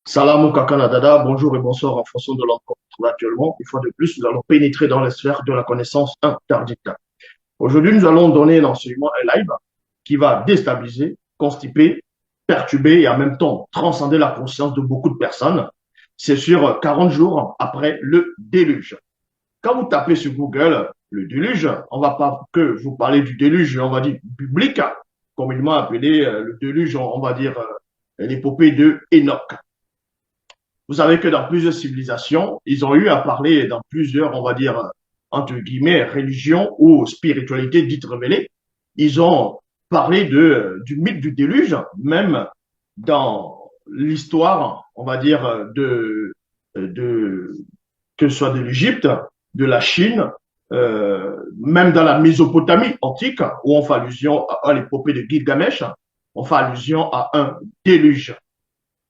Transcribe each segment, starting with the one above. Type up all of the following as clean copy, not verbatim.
Salam Kakanadada, bonjour et bonsoir en fonction de l'endroit où on se trouve actuellement. Une fois de plus, nous allons pénétrer dans les sphères de la connaissance interdite. Aujourd'hui, nous allons donner un enseignement, un live qui va déstabiliser, constiper, perturber et en même temps transcender la conscience de beaucoup de personnes. C'est sur 40 jours après le déluge. Quand vous tapez sur Google le déluge, on ne va pas que vous parler du déluge, on va dire biblique, communément appelé le déluge, on va dire l'épopée de Enoch. Vous savez que dans plusieurs civilisations, ils ont eu à parler dans plusieurs, on va dire, entre guillemets, religions ou spiritualités dites révélées. Ils ont parlé du mythe du déluge, même dans l'histoire, on va dire, que ce soit de l'Égypte, de la Chine, même dans la Mésopotamie antique, où on fait allusion à l'épopée de Gilgamesh, on fait allusion à un déluge.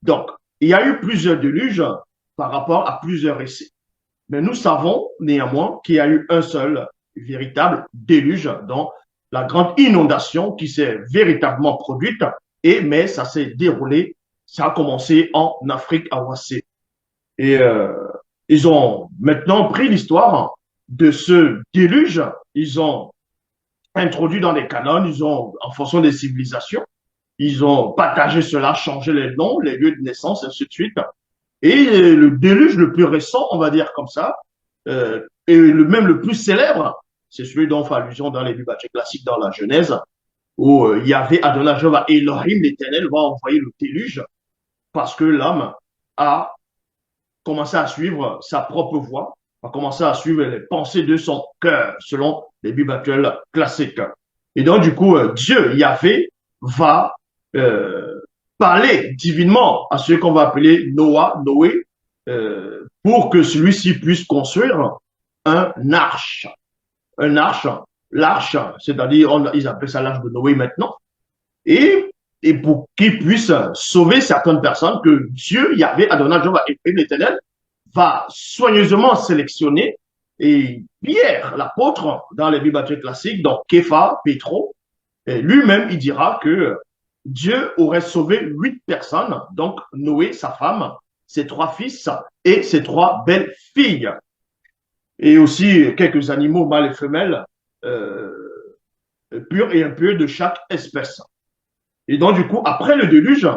Donc, il y a eu plusieurs déluges par rapport à plusieurs récits. Mais nous savons néanmoins qu'il y a eu un seul véritable déluge, donc la grande inondation qui s'est véritablement produite, mais ça s'est déroulé, ça a commencé en Afrique à Ouassé. Et ils ont maintenant pris l'histoire de ce déluge, ils ont introduit dans les canons, ils ont, en fonction des civilisations, ils ont partagé cela, changé les noms, les lieux de naissance, et ainsi de suite. Et le déluge le plus récent, on va dire comme ça, et même le plus célèbre, c'est celui dont on fait allusion dans les Bibles classiques dans la Genèse, où Yahvé Adonai Jéhovah Elohim, l'Éternel, va envoyer le déluge parce que l'homme a commencé à suivre sa propre voie, a commencé à suivre les pensées de son cœur, selon les Bibles actuelles classiques. Et donc, du coup, Dieu, Yahvé, va parler divinement à ce qu'on va appeler Noé, pour que celui-ci puisse construire un arche. Un arche, l'arche, c'est-à-dire, ils appellent ça l'arche de Noé maintenant, et pour qu'il puisse sauver certaines personnes que Dieu, Yahvé, Adonai, Jéhovah et l'Éternel, va soigneusement sélectionner. Et Pierre, l'apôtre, dans les Bibles classiques, donc Képha, Pétro, lui-même, il dira que Dieu aurait sauvé 8 personnes, donc Noé, sa femme, ses 3 fils et ses 3 belles filles. Et aussi quelques animaux mâles et femelles, purs et impurs de chaque espèce. Et donc, du coup, après le déluge,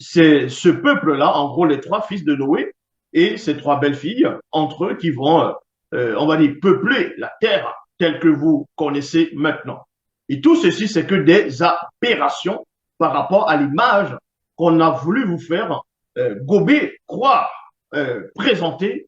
c'est ce peuple-là, en gros, les 3 fils de Noé et ses 3 belles filles, entre eux, qui vont, on va dire, peupler la terre telle que vous connaissez maintenant. Et tout ceci, c'est que des aberrations par rapport à l'image qu'on a voulu vous faire gober, croire, présenter